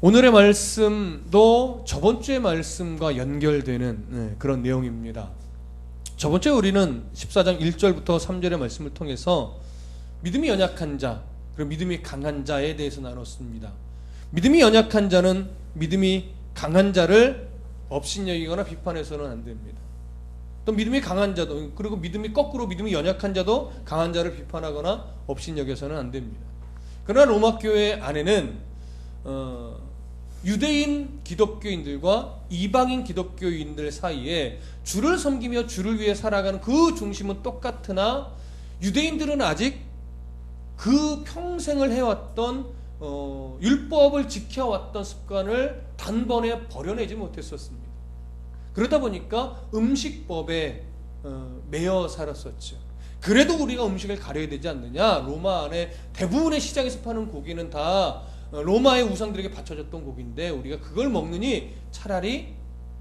오늘의 말씀도 저번 주의 말씀과 연결되는 그런 내용입니다. 저번 주에 우리는 14장 1절부터 3절의 말씀을 통해서 믿음이 연약한 자, 그리고 믿음이 강한 자에 대해서 나눴습니다. 믿음이 연약한 자는 믿음이 강한 자를 업신여기거나 비판해서는 안 됩니다. 또 믿음이 강한 자도, 그리고 거꾸로 믿음이 연약한 자도 강한 자를 비판하거나 업신여겨서는 안 됩니다. 그러나 로마교회 안에는 유대인 기독교인들과 이방인 기독교인들 사이에 주를 섬기며 주를 위해 살아가는 그 중심은 똑같으나 유대인들은 아직 그 평생을 해왔던 율법을 지켜왔던 습관을 단번에 버려내지 못했었습니다. 그러다 보니까 음식법에 매여 살았었죠. 그래도 우리가 음식을 가려야 되지 않느냐? 로마 안에 대부분의 시장에서 파는 고기는 다 로마의 우상들에게 바쳐졌던 고기인데 우리가 그걸 먹느니 차라리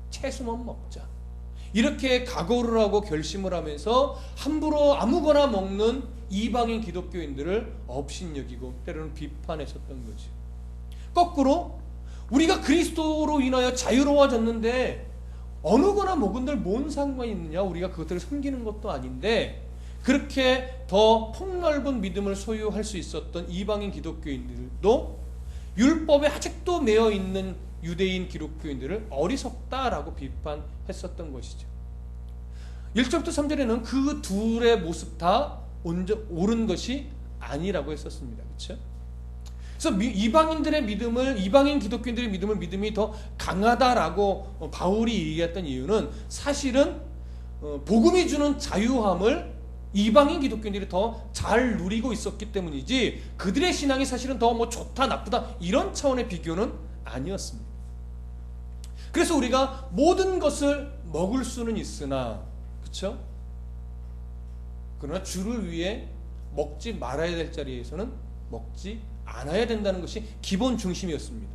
채소만 먹자. 이렇게 각오를 하고 결심을 하면서 함부로 아무거나 먹는 이방인 기독교인들을 업신여기고 때로는 비판했었던 거죠. 거꾸로 우리가 그리스도로 인하여 자유로워졌는데 어느 거나 먹은들 뭔 상관이 있느냐? 우리가 그것들을 섬기는 것도 아닌데 그렇게 더 폭넓은 믿음을 소유할 수 있었던 이방인 기독교인들도 율법에 아직도 매여있는 유대인 기독교인들을 어리석다라고 비판했었던 것이죠. 1절부터 3절에는 그 둘의 모습 다 옳은 것이 아니라고 했었습니다. 그렇죠? 그래서 이방인들의 믿음을, 이방인 기독교인들의 믿음이 더 강하다라고 바울이 얘기했던 이유는 사실은 복음이 주는 자유함을 이방인 기독교인들이 더 잘 누리고 있었기 때문이지 그들의 신앙이 사실은 더 뭐 좋다 나쁘다 이런 차원의 비교는 아니었습니다. 그래서 우리가 모든 것을 먹을 수는 있으나, 그렇죠? 그러나 주를 위해 먹지 말아야 될 자리에서는 먹지 않아야 된다는 것이 기본 중심이었습니다.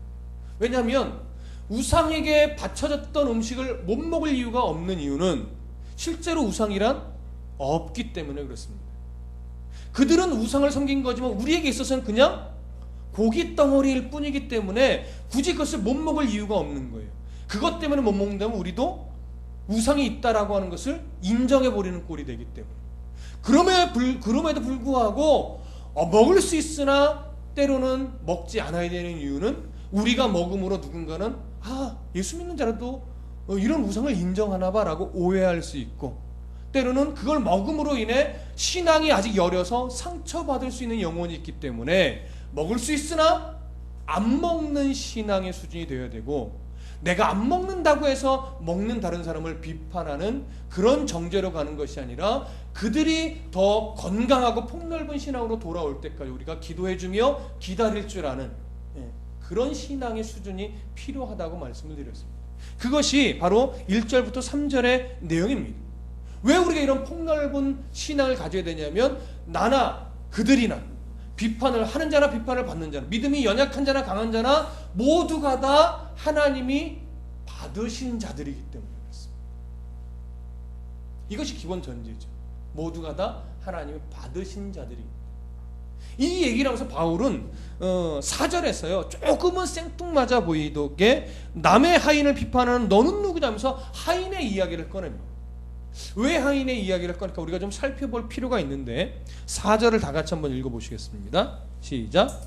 왜냐하면 우상에게 바쳐졌던 음식을 못 먹을 이유가 없는 이유는 실제로 우상이란 없기 때문에 그렇습니다. 그들은 우상을 섬긴 거지만 우리에게 있어서는 그냥 고기 덩어리일 뿐이기 때문에 굳이 그것을 못 먹을 이유가 없는 거예요. 그것 때문에 못 먹는다면 우리도 우상이 있다라고 하는 것을 인정해버리는 꼴이 되기 때문에 그럼에도 불구하고 먹을 수 있으나 때로는 먹지 않아야 되는 이유는 우리가 먹음으로 누군가는 예수 믿는 자라도 이런 우상을 인정하나 봐 라고 오해할 수 있고 때로는 그걸 먹음으로 인해 신앙이 아직 여려서 상처받을 수 있는 영혼이 있기 때문에 먹을 수 있으나 안 먹는 신앙의 수준이 되어야 되고 내가 안 먹는다고 해서 먹는 다른 사람을 비판하는 그런 정죄로 가는 것이 아니라 그들이 더 건강하고 폭넓은 신앙으로 돌아올 때까지 우리가 기도해주며 기다릴 줄 아는 그런 신앙의 수준이 필요하다고 말씀을 드렸습니다. 그것이 바로 1절부터 3절의 내용입니다. 왜 우리가 이런 폭넓은 신앙을 가져야 되냐면 나나 그들이나 비판을 하는 자나 비판을 받는 자나 믿음이 연약한 자나 강한 자나 모두가 다 하나님이 받으신 자들이기 때문에 그렇습니다. 이것이 기본 전제죠. 모두가 다 하나님이 받으신 자들입니다. 이 얘기를 하면서 바울은 4절에서요 조금은 생뚱맞아 보이게 남의 하인을 비판하는 너는 누구냐 하면서 하인의 이야기를 꺼냅니다. 왜 하인의 이야기를 꺼낼까 우리가 좀 살펴볼 필요가 있는데 4절을 다 같이 한번 읽어보시겠습니다. 시작.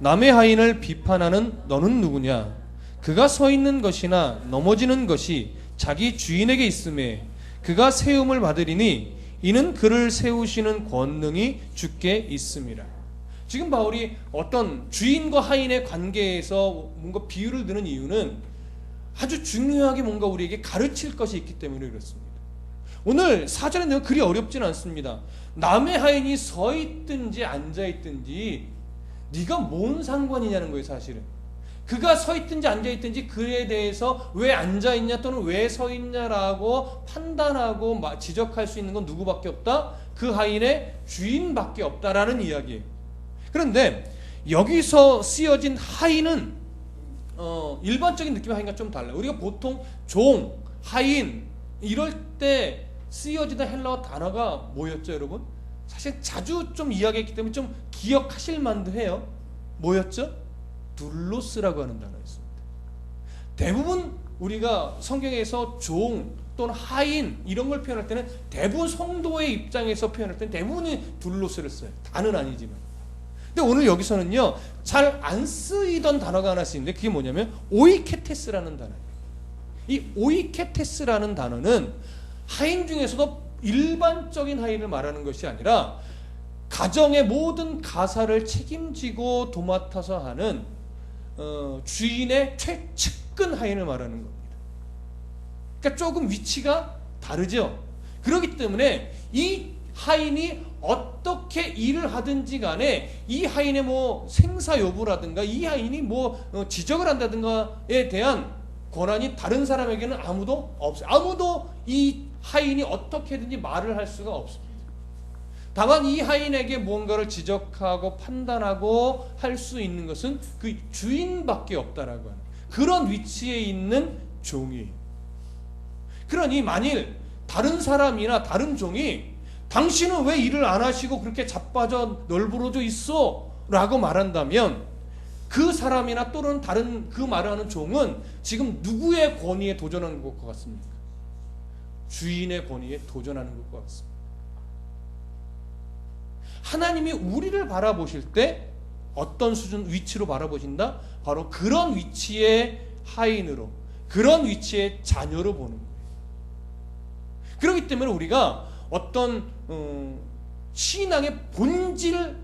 남의 하인을 비판하는 너는 누구냐? 그가 서 있는 것이나 넘어지는 것이 자기 주인에게 있음에 그가 세움을 받으리니 이는 그를 세우시는 권능이 주께 있음이라. 지금 바울이 어떤 주인과 하인의 관계에서 뭔가 비유를 드는 이유는 아주 중요하게 뭔가 우리에게 가르칠 것이 있기 때문에 그렇습니다. 오늘 4절의 내용 그리 어렵지는 않습니다. 남의 하인이 서 있든지 앉아 있든지 네가 뭔 상관이냐는 거예요. 사실은 그가 서 있든지 앉아 있든지 그에 대해서 왜 앉아 있냐 또는 왜 서 있냐라고 판단하고 지적할 수 있는 건 누구밖에 없다? 그 하인의 주인밖에 없다라는 이야기예요. 그런데 여기서 쓰여진 하인은 일반적인 느낌의 하인과 좀 달라요. 우리가 보통 종, 하인 이럴 때 쓰여지던 헬라어 단어가 뭐였죠, 여러분? 사실 자주 좀 이야기했기 때문에 좀 기억하실 만도 해요. 뭐였죠? 둘로스라고 하는 단어였습니다. 대부분 우리가 성경에서 종 또는 하인 이런 걸 표현할 때는 대부분 성도의 입장에서 표현할 때는 대부분이 둘로스를 써요. 다는 아니지만. 근데 오늘 여기서는요, 잘 안 쓰이던 단어가 하나 쓰이는데 그게 뭐냐면 오이케테스라는 단어예요. 이 오이케테스라는 단어는 하인 중에서도 일반적인 하인을 말하는 것이 아니라 가정의 모든 가사를 책임지고 도맡아서 하는 주인의 최측근 하인을 말하는 겁니다. 그러니까 조금 위치가 다르죠. 그렇기 때문에 이 하인이 어떻게 일을 하든지 간에 이 하인의 뭐 생사 여부라든가 이 하인이 뭐 지적을 한다든가에 대한 권한이 다른 사람에게는 아무도 없어요. 아무도 이 하인이 어떻게든지 말을 할 수가 없습니다. 다만 이 하인에게 무언가를 지적하고 판단하고 할 수 있는 것은 그 주인밖에 없다라고 하는 그런 위치에 있는 종이에요. 그러니 만일 다른 사람이나 다른 종이 당신은 왜 일을 안 하시고 그렇게 자빠져 널브러져 있어? 라고 말한다면 그 사람이나 또는 다른 그 말을 하는 종은 지금 누구의 권위에 도전하는 것 같습니까? 주인의 권위에 도전하는 것 같습니다. 하나님이 우리를 바라보실 때 어떤 수준 위치로 바라보신다? 바로 그런 위치의 하인으로, 그런 위치의 자녀로 보는 거예요. 그렇기 때문에 우리가 어떤 신앙의 본질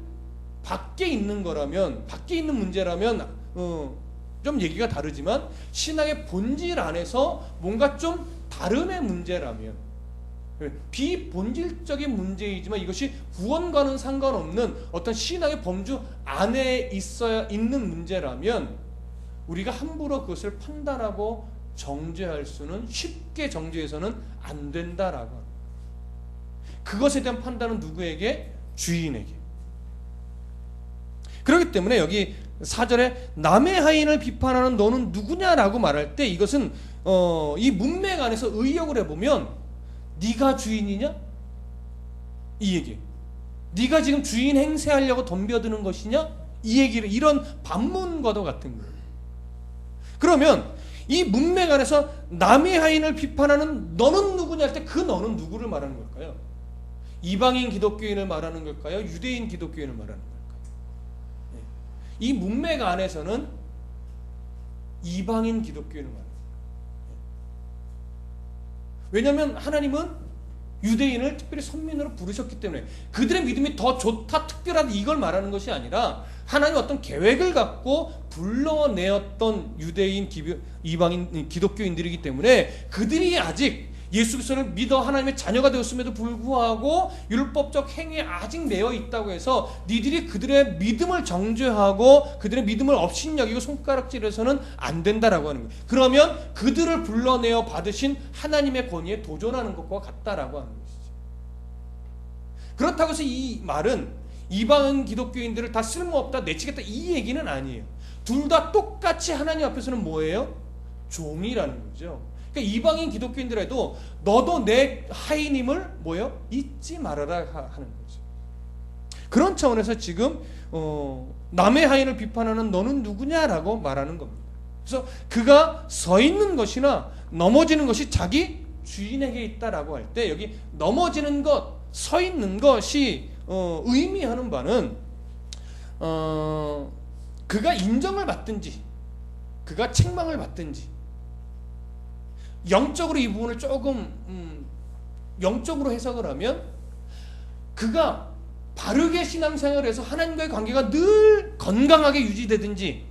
밖에 있는 거라면, 밖에 있는 문제라면 좀 얘기가 다르지만 신앙의 본질 안에서 뭔가 좀 다름의 문제라면, 비본질적인 문제이지만 이것이 구원과는 상관없는 어떤 신앙의 범주 안에 있는 문제라면 우리가 함부로 그것을 판단하고 정죄할 수는, 쉽게 정죄해서는 안 된다라고 합니다. 그것에 대한 판단은 누구에게? 주인에게. 그렇기 때문에 여기 4절에 남의 하인을 비판하는 너는 누구냐라고 말할 때 이것은 이 문맥 안에서 의역을 해보면 네가 주인이냐? 이 얘기. 네가 지금 주인 행세하려고 덤벼드는 것이냐? 이 얘기를, 이런 반문과도 같은 거예요. 그러면 이 문맥 안에서 남의 하인을 비판하는 너는 누구냐 할 때 그 너는 누구를 말하는 걸까요? 이방인 기독교인을 말하는 걸까요? 유대인 기독교인을 말하는 걸까요? 이 문맥 안에서는 이방인 기독교인을 말합니다. 왜냐하면 하나님은 유대인을 특별히 선민으로 부르셨기 때문에 그들의 믿음이 더 좋다, 특별하다 이걸 말하는 것이 아니라 하나님 어떤 계획을 갖고 불러내었던 유대인, 이방인 기독교인들이기 때문에 그들이 아직 예수 그리스도를 믿어 하나님의 자녀가 되었음에도 불구하고 율법적 행위에 아직 매여 있다고 해서 니들이 그들의 믿음을 정죄하고 그들의 믿음을 업신여기고 손가락질해서는 안 된다라고 하는 거예요. 그러면 그들을 불러내어 받으신 하나님의 권위에 도전하는 것과 같다라고 하는 것이죠. 그렇다고 해서 이 말은 이방인 기독교인들을 다 쓸모없다, 내치겠다 이 얘기는 아니에요. 둘 다 똑같이 하나님 앞에서는 뭐예요? 종이라는 거죠. 그러니까 이방인 기독교인들에도 너도 내 하인임을 뭐예요? 잊지 말아라 하는 거죠. 그런 차원에서 지금 남의 하인을 비판하는 너는 누구냐라고 말하는 겁니다. 그래서 그가 서 있는 것이나 넘어지는 것이 자기 주인에게 있다라고 할 때 여기 넘어지는 것, 서 있는 것이 의미하는 바는 그가 인정을 받든지 그가 책망을 받든지 영적으로 이 부분을 조금 영적으로 해석을 하면 그가 바르게 신앙생활을 해서 하나님과의 관계가 늘 건강하게 유지되든지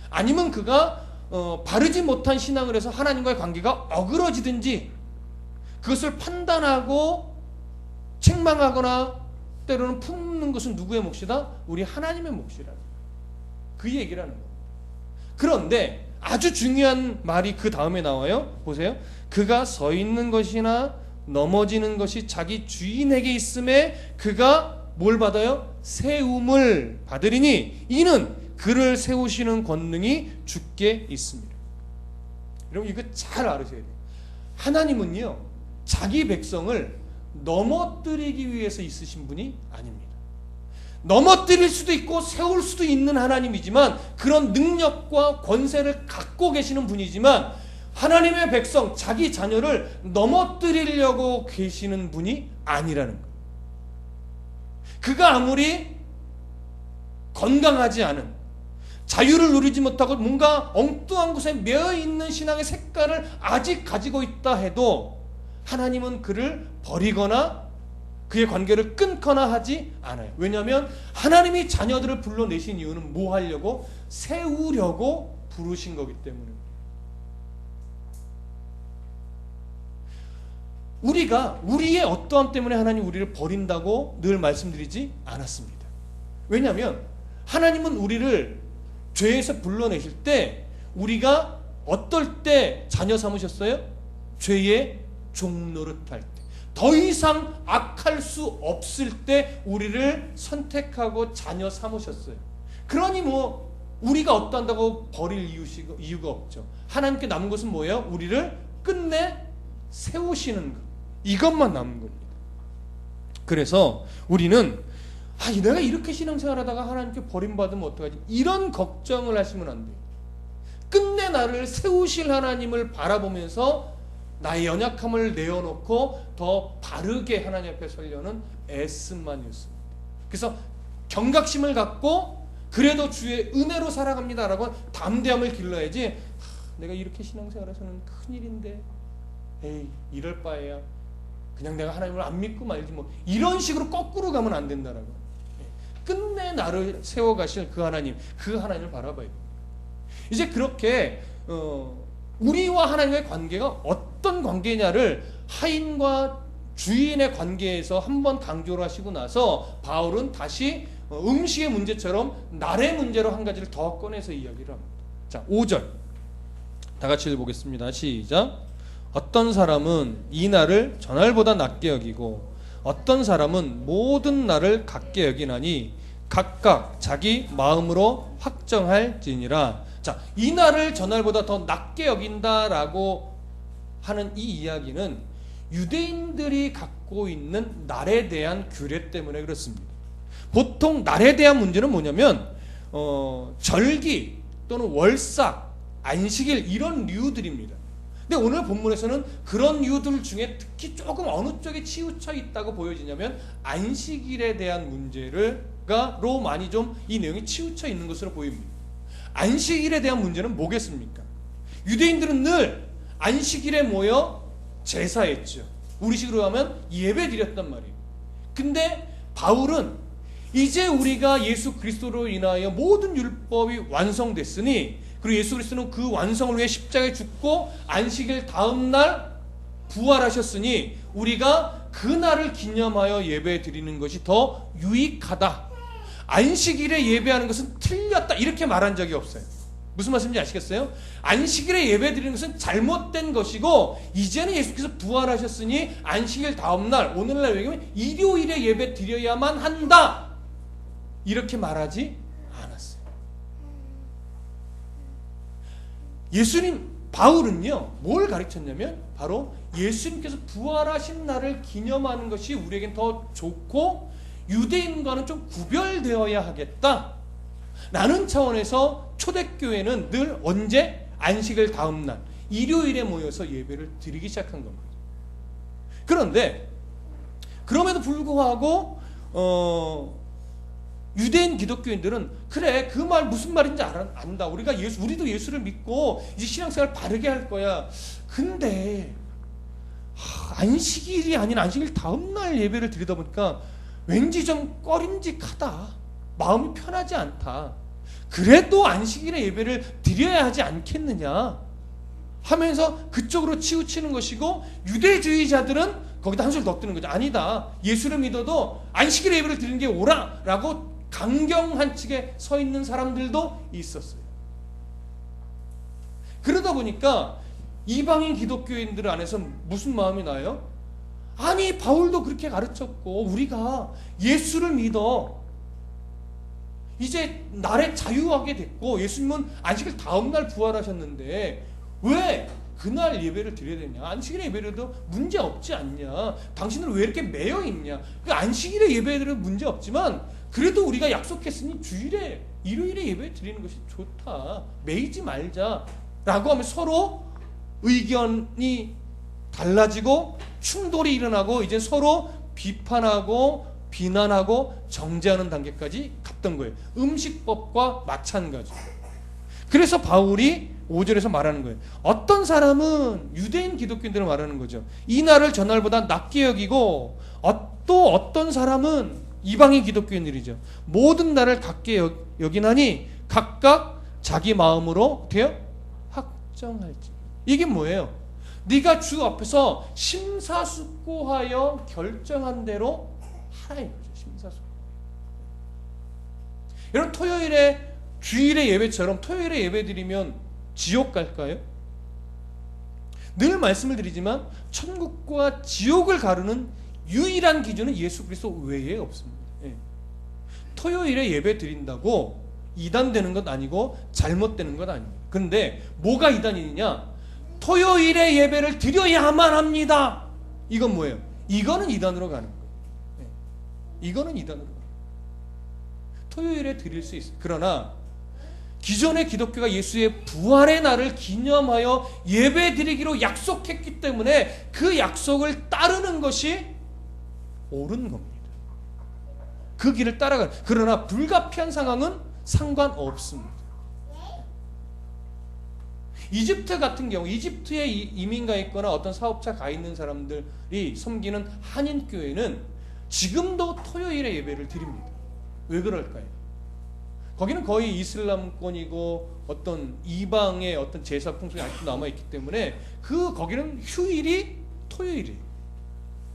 아니면 그가 바르지 못한 신앙을 해서 하나님과의 관계가 어그러지든지 그것을 판단하고 책망하거나 때로는 품는 것은 누구의 몫이다? 우리 하나님의 몫이라는 그 얘기라는 겁니다. 그런데 아주 중요한 말이 그 다음에 나와요. 보세요. 그가 서 있는 것이나 넘어지는 것이 자기 주인에게 있음에 그가 뭘 받아요? 세움을 받으리니 이는 그를 세우시는 권능이 주께 있습니다. 여러분 이거 잘 알으셔야 돼요. 하나님은요 자기 백성을 넘어뜨리기 위해서 있으신 분이 아닙니다. 넘어뜨릴 수도 있고 세울 수도 있는 하나님이지만 그런 능력과 권세를 갖고 계시는 분이지만 하나님의 백성, 자기 자녀를 넘어뜨리려고 계시는 분이 아니라는 거예요. 그가 아무리 건강하지 않은, 자유를 누리지 못하고 뭔가 엉뚱한 곳에 매어있는 신앙의 색깔을 아직 가지고 있다 해도 하나님은 그를 버리거나 그의 관계를 끊거나 하지 않아요. 왜냐하면 하나님이 자녀들을 불러내신 이유는 뭐 하려고? 세우려고 부르신 거기 때문에. 우리가 우리의 어떠함 때문에 하나님 우리를 버린다고 늘 말씀드리지 않았습니다. 왜냐하면 하나님은 우리를 죄에서 불러내실 때 우리가 어떨 때 자녀 삼으셨어요? 죄의 종노릇할 때, 더 이상 악할 수 없을 때 우리를 선택하고 자녀 삼으셨어요. 그러니 뭐 우리가 어떠한다고 버릴 이유가 없죠. 하나님께 남은 것은 뭐예요? 우리를 끝내 세우시는 것, 이것만 남은 겁니다. 그래서 우리는 내가 이렇게 신앙생활하다가 하나님께 버림받으면 어떡하지? 이런 걱정을 하시면 안 돼요. 끝내 나를 세우실 하나님을 바라보면서 나의 연약함을 내어놓고 더 바르게 하나님 앞에 서려는 애씀만이었습니다. 그래서 경각심을 갖고 그래도 주의 은혜로 살아갑니다라고 담대함을 길러야지, 내가 이렇게 신앙생활해서는 큰일인데 에이 이럴 바에야 그냥 내가 하나님을 안 믿고 말지 뭐, 이런 식으로 거꾸로 가면 안 된다라고. 끝내 나를 세워가실 그 하나님을 바라봐야 돼요. 이제 그렇게 우리와 하나님의 관계가 어떤 관계냐를 하인과 주인의 관계에서 한번 강조를 하시고 나서 바울은 다시 음식의 문제처럼 날의 문제로 한 가지를 더 꺼내서 이야기를 합니다. 자, 5절 다 같이 읽어보겠습니다. 시작. 어떤 사람은 이 날을 전날보다 낮게 여기고 어떤 사람은 모든 날을 같게 여기나니 각각 자기 마음으로 확정할지니라. 자, 이 날을 전날보다 더 낮게 여긴다라고 하는 이 이야기는 유대인들이 갖고 있는 날에 대한 규례 때문에 그렇습니다. 보통 날에 대한 문제는 뭐냐면 절기 또는 월삭, 안식일 이런 류들입니다. 근데 오늘 본문에서는 그런 류들 중에 특히 조금 어느 쪽에 치우쳐 있다고 보여지냐면 안식일에 대한 문제로 많이 좀 이 내용이 치우쳐 있는 것으로 보입니다. 안식일에 대한 문제는 뭐겠습니까? 유대인들은 늘 안식일에 모여 제사했죠. 우리식으로 하면 예배 드렸단 말이에요. 근데 바울은 이제 우리가 예수 그리스도로 인하여 모든 율법이 완성됐으니, 그리고 예수 그리스도는 그 완성을 위해 십자가에 죽고 안식일 다음 날 부활하셨으니 우리가 그날을 기념하여 예배 드리는 것이 더 유익하다. 안식일에 예배하는 것은 틀렸다 이렇게 말한 적이 없어요. 무슨 말씀인지 아시겠어요? 안식일에 예배 드리는 것은 잘못된 것이고 이제는 예수께서 부활하셨으니 안식일 다음 날, 오늘날 얘기하면 일요일에 예배 드려야만 한다 이렇게 말하지 않았어요. 바울은요 뭘 가르쳤냐면 바로 예수님께서 부활하신 날을 기념하는 것이 우리에겐 더 좋고 유대인과는 좀 구별되어야 하겠다 라는 차원에서 초대교회는 늘 언제? 안식일 다음 날 일요일에 모여서 예배를 드리기 시작한 겁니다. 그런데 그럼에도 불구하고 유대인 기독교인들은 그래 그 말 무슨 말인지 안다. 우리도 예수를 믿고 이제 신앙생활 바르게 할 거야. 근데 안식일이 아닌 안식일 다음 날 예배를 드리다 보니까 왠지 좀 꺼림직하다. 마음이 편하지 않다. 그래도 안식일에 예배를 드려야 하지 않겠느냐 하면서 그쪽으로 치우치는 것이고, 유대주의자들은 거기다 한 술 더 뜨는 거죠. 아니다. 예수를 믿어도 안식일에 예배를 드리는 게 옳아 라고 강경한 측에 서 있는 사람들도 있었어요. 그러다 보니까 이방인 기독교인들 안에서 무슨 마음이 나요? 아니 바울도 그렇게 가르쳤고 우리가 예수를 믿어 이제 날에 자유하게 됐고 예수님은 안식일 다음 날 부활하셨는데 왜 그날 예배를 드려야 되냐? 안식일에 예배드려도 문제 없지 않냐? 당신들은 왜 이렇게 매여 있냐? 그 안식일에 예배드려도 문제 없지만 그래도 우리가 약속했으니 주일에 일요일에 예배 드리는 것이 좋다. 매이지 말자. 라고 하면 서로 의견이 달라지고 충돌이 일어나고 이제 서로 비판하고 비난하고 정죄하는 단계까지 갔던 거예요. 음식법과 마찬가지. 그래서 바울이 5절에서 말하는 거예요. 어떤 사람은 유대인 기독교인들을 말하는 거죠. 이 날을 전날보다 낮게 여기고 또 어떤 사람은 이방인 기독교인들이죠. 모든 날을 같게 여기나니 각각 자기 마음으로 어때요? 확정할지. 이게 뭐예요? 네가 주 앞에서 심사숙고하여 결정한 대로 하라 이거죠. 심사숙고. 여러분 토요일에 주일의 예배처럼 토요일에 예배 드리면 지옥 갈까요? 늘 말씀을 드리지만 천국과 지옥을 가르는 유일한 기준은 예수 그리스도 외에 없습니다. 예. 토요일에 예배 드린다고 이단되는 것 아니고 잘못되는 것 아닙니다. 그런데 뭐가 이단이냐? 토요일에 예배를 드려야만 합니다. 이건 뭐예요? 이거는 이단으로 가는 거예요. 예. 이거는 이단으로 가는 거예요. 토요일에 드릴 수 있어요. 그러나 기존의 기독교가 예수의 부활의 날을 기념하여 예배 드리기로 약속했기 때문에 그 약속을 따르는 것이 옳은 겁니다. 그 길을 따라가는. 그러나 불가피한 상황은 상관없습니다. 이집트 같은 경우 이집트에 이민 가 있거나 어떤 사업차 가 있는 사람들이 섬기는 한인교회는 지금도 토요일에 예배를 드립니다. 왜 그럴까요? 거기는 거의 이슬람권이고 어떤 이방의 어떤 제사 풍속이 아직도 남아있기 때문에 거기는 휴일이 토요일이에요.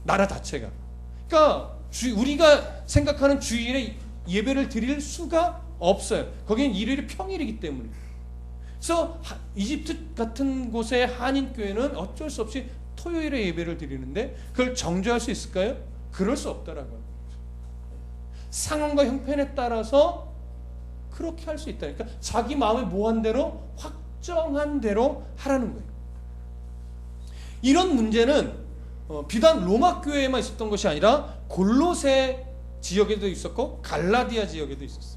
나라 자체가. 그러니까 우리가 생각하는 주일에 예배를 드릴 수가 없어요. 거기는 일요일이 평일이기 때문에. 그래서 이집트 같은 곳의 한인교회는 어쩔 수 없이 토요일에 예배를 드리는데 그걸 정죄할 수 있을까요? 그럴 수 없다라고 합니다. 상황과 형편에 따라서 그렇게 할 수 있다. 그러니까 자기 마음에 뭐한 대로 확정한 대로 하라는 거예요. 이런 문제는 비단 로마 교회에만 있었던 것이 아니라 골로새 지역에도 있었고 갈라디아 지역에도 있었어요.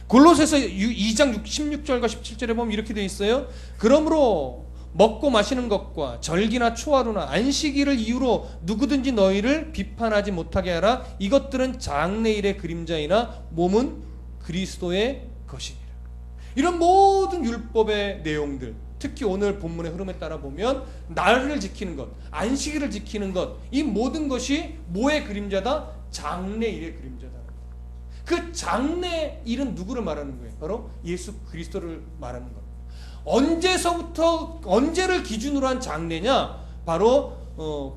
골로새서 2장 16절과 17절에 보면 이렇게 되어 있어요. 그러므로 먹고 마시는 것과 절기나 초하루나 안식일을 이유로 누구든지 너희를 비판하지 못하게 하라. 이것들은 장래일의 그림자이나 몸은 그리스도의 것이니라. 이런 모든 율법의 내용들, 특히 오늘 본문의 흐름에 따라 보면 날을 지키는 것, 안식일을 지키는 것, 이 모든 것이 뭐의 그림자다? 장래일의 그림자다. 그 장래일은 누구를 말하는 거예요? 바로 예수 그리스도를 말하는 것. 언제서부터 언제를 기준으로 한 장래냐? 바로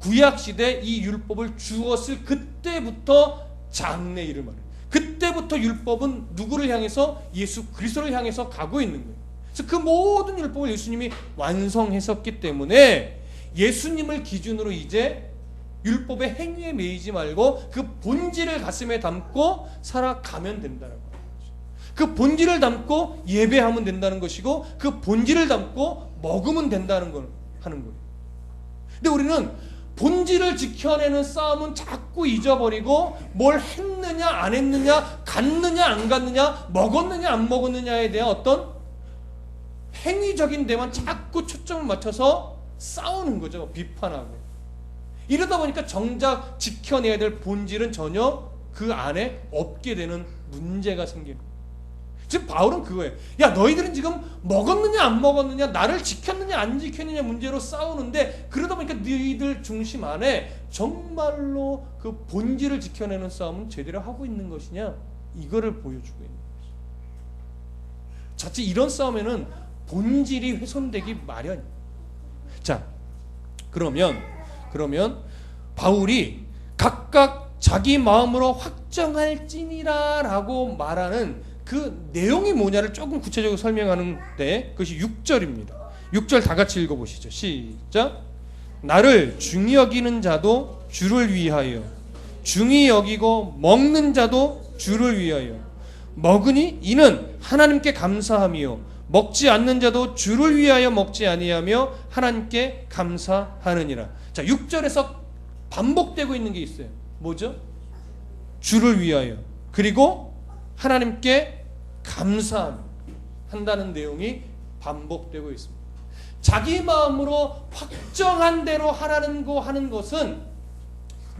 구약시대 이 율법을 주었을 그때부터 장래일을 말해요. 그때부터 율법은 누구를 향해서? 예수 그리스도를 향해서 가고 있는 거예요. 그래서 그 모든 율법을 예수님이 완성했었기 때문에 예수님을 기준으로 이제 율법의 행위에 매이지 말고 그 본질을 가슴에 담고 살아가면 된다는 거예요. 그 본질을 담고 예배하면 된다는 것이고 그 본질을 담고 먹으면 된다는 걸 하는 거예요. 근데 우리는 본질을 지켜내는 싸움은 자꾸 잊어버리고 뭘 했느냐 안 했느냐, 갔느냐 안 갔느냐, 먹었느냐 안 먹었느냐에 대한 어떤 행위적인 데만 자꾸 초점을 맞춰서 싸우는 거죠. 비판하고. 이러다 보니까 정작 지켜내야 될 본질은 전혀 그 안에 없게 되는 문제가 생기는 거예요. 지금 바울은 그거예요. 야, 너희들은 지금 먹었느냐 안 먹었느냐, 나를 지켰느냐 안 지켰느냐 문제로 싸우는데 그러다 보니까 너희들 중심 안에 정말로 그 본질을 지켜내는 싸움은 제대로 하고 있는 것이냐, 이거를 보여주고 있는 거죠. 자칫 이런 싸움에는 본질이 훼손되기 마련이에요. 자, 그러면 바울이 각각 자기 마음으로 확정할지니라 라고 말하는 그 내용이 뭐냐를 조금 구체적으로 설명하는데 그것이 6절입니다. 6절 다 같이 읽어보시죠. 시작. 나를 중히 여기는 자도 주를 위하여, 중히 여기고 먹는 자도 주를 위하여 먹으니 이는 하나님께 감사함이요, 먹지 않는 자도 주를 위하여 먹지 아니하며 하나님께 감사하느니라. 자, 6절에서 반복되고 있는 게 있어요. 뭐죠? 주를 위하여, 그리고 하나님께 감사한다는 내용이 반복되고 있습니다. 자기 마음으로 확정한 대로 하라는 거 하는 것은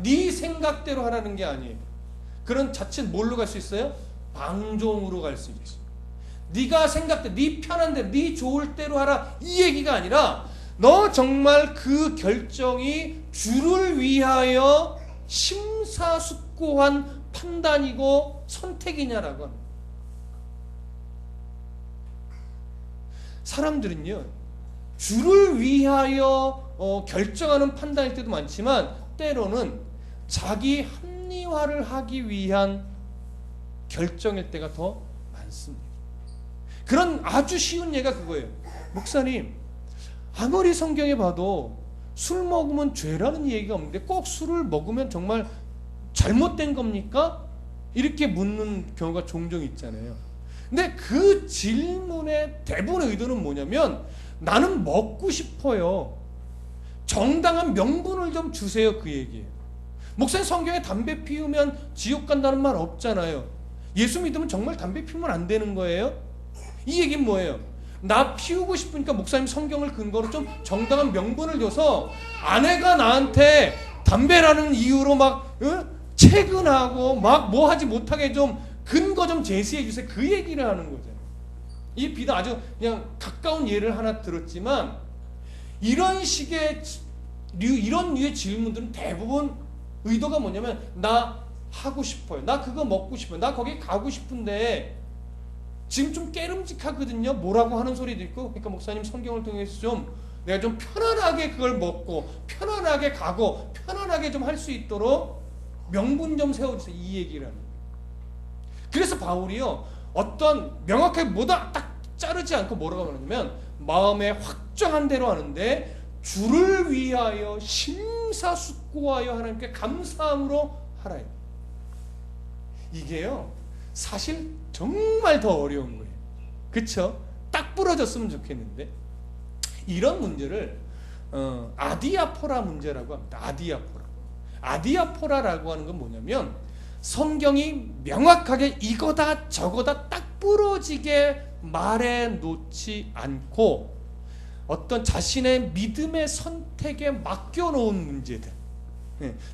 네 생각대로 하라는 게 아니에요. 그런 자칫 뭘로 갈 수 있어요? 방종으로 갈 수 있어요. 네가 생각대, 네 편한 대로, 네 좋을 대로 하라 이 얘기가 아니라 너 정말 그 결정이 주를 위하여 심사숙고한 판단이고 선택이냐라고 합니다. 사람들은요, 주를 위하여 결정하는 판단일 때도 많지만 때로는 자기 합리화를 하기 위한 결정일 때가 더 많습니다. 그런 아주 쉬운 예가 그거예요. 목사님, 아무리 성경에 봐도 술 먹으면 죄라는 얘기가 없는데 꼭 술을 먹으면 정말 잘못된 겁니까? 이렇게 묻는 경우가 종종 있잖아요. 근데 그 질문의 대부분의 의도는 뭐냐면 나는 먹고 싶어요. 정당한 명분을 좀 주세요, 그 얘기예요. 목사님, 성경에 담배 피우면 지옥 간다는 말 없잖아요. 예수 믿으면 정말 담배 피우면 안 되는 거예요? 이 얘기는 뭐예요? 나 피우고 싶으니까 목사님 성경을 근거로 좀 정당한 명분을 줘서 아내가 나한테 담배라는 이유로 막 채근하고 막 뭐 하지 못하게 좀 근거 좀 제시해 주세요. 그 얘기를 하는 거죠. 이 비단 아주 그냥 가까운 예를 하나 들었지만 이런 식의 이런 류의 질문들은 대부분 의도가 뭐냐면 나 하고 싶어요. 나 그거 먹고 싶어요. 나 거기 가고 싶은데 지금 좀 깨름직하거든요. 뭐라고 하는 소리도 있고. 그러니까 목사님 성경을 통해서 좀 내가 좀 편안하게 그걸 먹고 편안하게 가고 편안하게 좀 할 수 있도록 명분 좀 세워주세요. 이 얘기를 하는. 그래서 바울이요, 어떤 명확하게 뭐다 딱 자르지 않고 뭐라고 하냐면 마음에 확정한 대로 하는데 주를 위하여 심사숙고하여 하나님께 감사함으로 하라. 이게요 사실 정말 더 어려운 거예요. 그쵸? 딱 부러졌으면 좋겠는데 이런 문제를 아디아포라 문제라고 합니다. 아디아포라라고 하는 건 뭐냐면 성경이 명확하게 이거다 저거다 딱 부러지게 말해 놓지 않고 어떤 자신의 믿음의 선택에 맡겨놓은 문제들,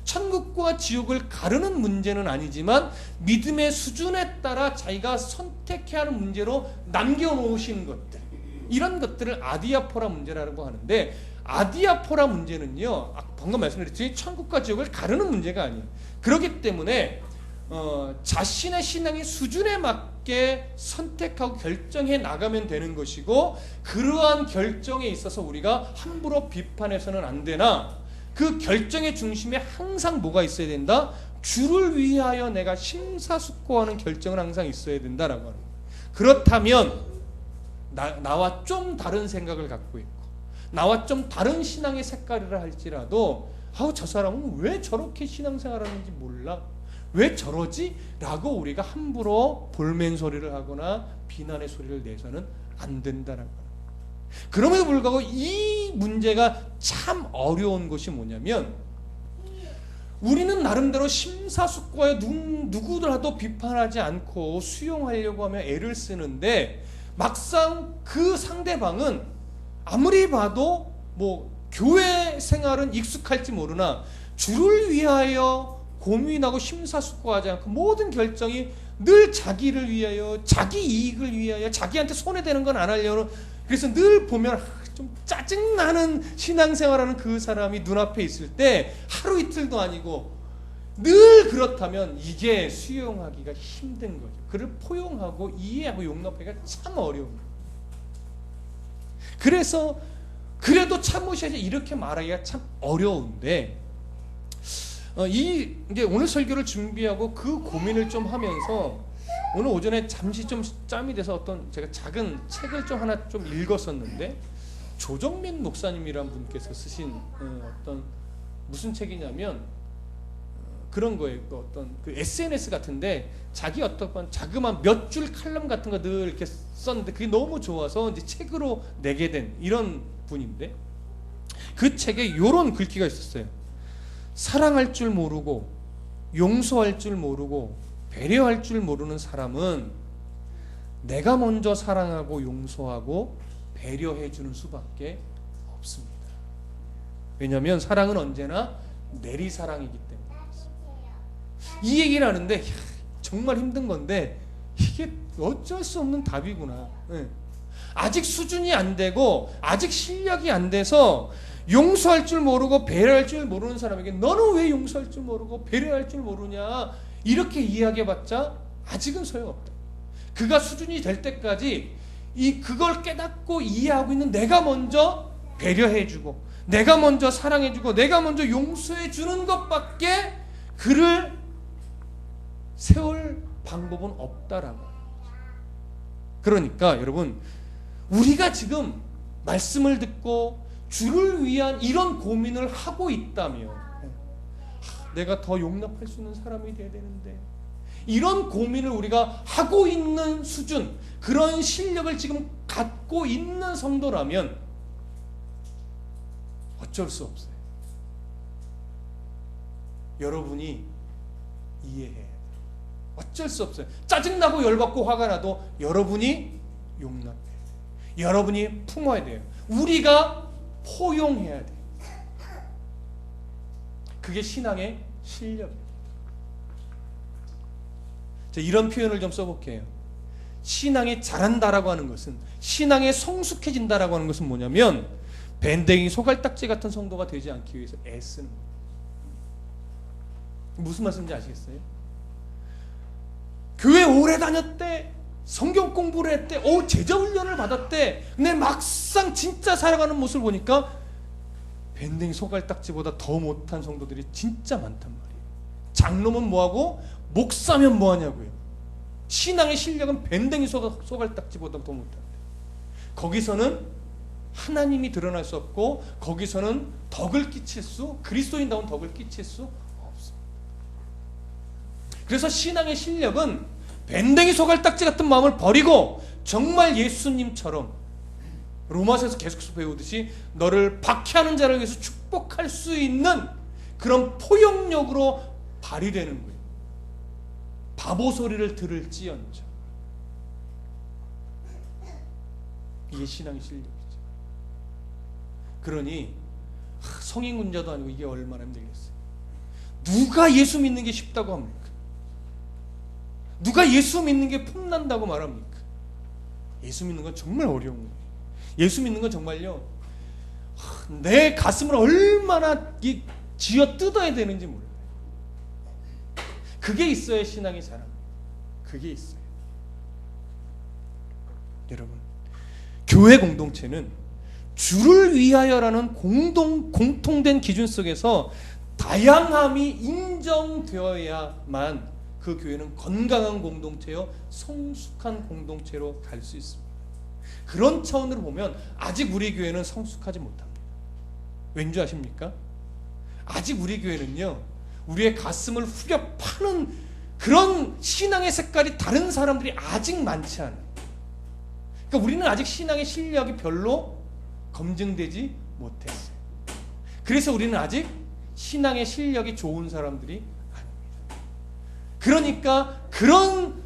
천국과 지옥을 가르는 문제는 아니지만 믿음의 수준에 따라 자기가 선택해야 하는 문제로 남겨놓으신 것들, 이런 것들을 아디아포라 문제라고 하는데, 아디아포라 문제는요 방금 말씀드렸듯이 천국과 지옥을 가르는 문제가 아니에요. 그렇기 때문에 자신의 신앙의 수준에 맞게 선택하고 결정해 나가면 되는 것이고, 그러한 결정에 있어서 우리가 함부로 비판해서는 안 되나, 그 결정의 중심에 항상 뭐가 있어야 된다? 주를 위하여 내가 심사숙고하는 결정은 항상 있어야 된다라고 하는 거예요. 그렇다면 나와 좀 다른 생각을 갖고 있고 나와 좀 다른 신앙의 색깔이라 할지라도 저 사람은 왜 저렇게 신앙생활하는지 몰라, 왜 저러지? 라고 우리가 함부로 볼멘소리를 하거나 비난의 소리를 내서는 안 된다라는 거예요. 그럼에도 불구하고 이 문제가 참 어려운 것이 뭐냐면, 우리는 나름대로 심사숙고하여 누구더라도 비판하지 않고 수용하려고 하며 애를 쓰는데, 막상 그 상대방은 아무리 봐도 뭐 교회 생활은 익숙할지 모르나 주를 위하여 고민하고 심사숙고하지 않고 모든 결정이 늘 자기를 위하여, 자기 이익을 위하여, 자기한테 손해되는 건 안 하려는, 그래서 늘 보면 좀 짜증나는 신앙생활하는 그 사람이 눈앞에 있을 때 하루 이틀도 아니고 늘 그렇다면 이게 수용하기가 힘든 거죠. 그를 포용하고 이해하고 용납하기가 참 어려운 거예요. 그래서 그래도 참으셔야지 이렇게 말하기가 참 어려운데, 이제 오늘 설교를 준비하고 그 고민을 좀 하면서 오늘 오전에 잠시 좀 짬이 돼서 어떤 제가 작은 책을 좀 하나 좀 읽었었는데, 조정민 목사님이란 분께서 쓰신 어떤 무슨 책이냐면 그런 거예요. 어떤 그 SNS 같은데 자기 어떤 자그마한 몇 줄 칼럼 같은 거 늘 이렇게 썼는데 그게 너무 좋아서 이제 책으로 내게 된 이런 분인데, 그 책에 이런 글귀가 있었어요. 사랑할 줄 모르고 용서할 줄 모르고 배려할 줄 모르는 사람은 내가 먼저 사랑하고 용서하고 배려해 주는 수밖에 없습니다. 왜냐하면 사랑은 언제나 내리사랑이기 때문에. 이 얘기를 하는데 정말 힘든 건데 이게 어쩔 수 없는 답이구나. 아직 수준이 안 되고 아직 실력이 안 돼서 용서할 줄 모르고 배려할 줄 모르는 사람에게 너는 왜 용서할 줄 모르고 배려할 줄 모르냐 이렇게 이야기해봤자 아직은 소용없다. 그가 수준이 될 때까지 그걸 깨닫고 이해하고 있는 내가 먼저 배려해주고 내가 먼저 사랑해주고 내가 먼저 용서해주는 것밖에 그를 세울 방법은 없다라고. 그러니까 여러분, 우리가 지금 말씀을 듣고 주를 위한 이런 고민을 하고 있다면 내가 더 용납할 수 있는 사람이 돼야 되는데 이런 고민을 우리가 하고 있는 수준, 그런 실력을 지금 갖고 있는 성도라면 어쩔 수 없어요. 여러분이 이해해야 돼요. 어쩔 수 없어요. 짜증나고 열받고 화가 나도 여러분이 용납해야 돼요. 여러분이 품어야 돼요. 우리가 포용해야 돼요. 그게 신앙의 실력입니다. 자, 이런 표현을 좀 써볼게요. 신앙이 자란다라고 하는 것은, 신앙에 성숙해진다라고 하는 것은 뭐냐면 밴댕이 소갈딱지 같은 성도가 되지 않기 위해서 애쓰는 거예요. 무슨 말씀인지 아시겠어요? 교회 오래 다녔대, 성경 공부를 했대, 제자 훈련을 받았대. 근데 막상 진짜 살아가는 모습을 보니까 밴댕이 소갈딱지보다 더 못한 성도들이 진짜 많단 말이에요. 장로면 뭐하고 목사면 뭐하냐고요. 신앙의 실력은 밴댕이 소갈딱지보다 더 못한데, 거기서는 하나님이 드러날 수 없고 거기서는 그리스도인다운 덕을 끼칠 수 없습니다. 그래서 신앙의 실력은 밴댕이 소갈딱지 같은 마음을 버리고 정말 예수님처럼 로마서에서 계속해서 배우듯이 너를 박해하는 자를 위해서 축복할 수 있는 그런 포용력으로 발휘되는 거예요. 바보 소리를 들을지언정. 이게 신앙의 실력이죠. 그러니 성인군자도 아니고 이게 얼마나 힘들겠어요. 누가 예수 믿는 게 쉽다고 합니까? 누가 예수 믿는 게 폼난다고 말합니까? 예수 믿는 건 정말 어려운 거예요. 예수 믿는 건 정말요, 내 가슴을 얼마나 쥐어 뜯어야 되는지 몰라요. 그게 있어야 신앙이 자랍니다. 그게 있어요. 여러분, 교회 공동체는 주를 위하여라는 공통된 기준 속에서 다양함이 인정되어야만 그 교회는 건강한 공동체요, 성숙한 공동체로 갈 수 있습니다. 그런 차원으로 보면 아직 우리 교회는 성숙하지 못합니다. 왠지 아십니까? 아직 우리 교회는요, 우리의 가슴을 후려 파는 그런 신앙의 색깔이 다른 사람들이 아직 많지 않아요. 그러니까 우리는 아직 신앙의 실력이 별로 검증되지 못했어요. 그래서 우리는 아직 신앙의 실력이 좋은 사람들이 아닙니다. 그러니까 그런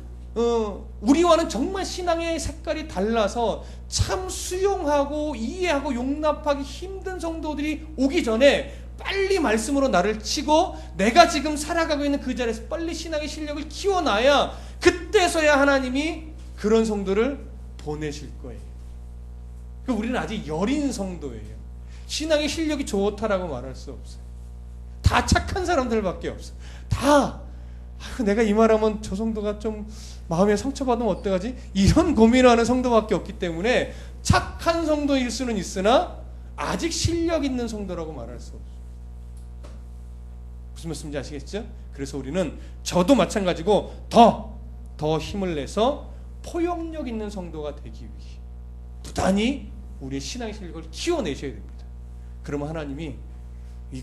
우리와는 정말 신앙의 색깔이 달라서 참 수용하고 이해하고 용납하기 힘든 성도들이 오기 전에 빨리 말씀으로 나를 치고 내가 지금 살아가고 있는 그 자리에서 빨리 신앙의 실력을 키워놔야 그때서야 하나님이 그런 성도를 보내실 거예요. 우리는 아직 여린 성도예요. 신앙의 실력이 좋다라고 말할 수 없어요. 다 착한 사람들밖에 없어요. 다 내가 이 말하면 저 성도가 좀 마음에 상처받으면 어떡하지? 이런 고민하는 성도밖에 없기 때문에 착한 성도일 수는 있으나 아직 실력 있는 성도라고 말할 수 없어요. 무슨 말씀인지 아시겠죠? 그래서 우리는 저도 마찬가지고 더 힘을 내서 포용력 있는 성도가 되기 위해 부단히 우리의 신앙의 실력을 키워내셔야 됩니다. 그러면 하나님이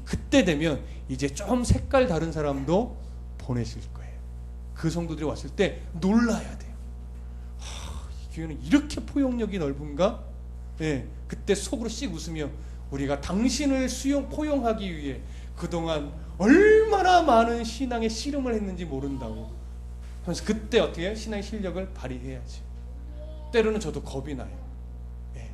그때 되면 이제 좀 색깔 다른 사람도 보내실 거예요. 그 성도들이 왔을 때 놀라야 돼요. 이 교회는 이렇게 포용력이 넓은가? 네, 그때 속으로 씩 웃으며 우리가 당신을 포용하기 위해 그동안 얼마나 많은 신앙의 씨름을 했는지 모른다고 하면서 그때 어떻게 해요? 신앙의 실력을 발휘해야지. 때로는 저도 겁이 나요. 예.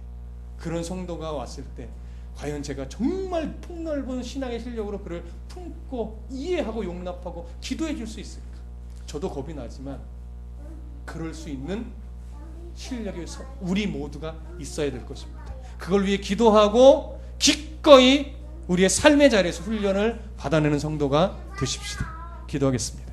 그런 성도가 왔을 때 과연 제가 정말 폭넓은 신앙의 실력으로 그를 품고 이해하고 용납하고 기도해 줄 수 있을까? 저도 겁이 나지만 그럴 수 있는 실력이 우리 모두가 있어야 될 것입니다. 그걸 위해 기도하고 기꺼이 우리의 삶의 자리에서 훈련을 받아내는 성도가 되십시다. 기도하겠습니다.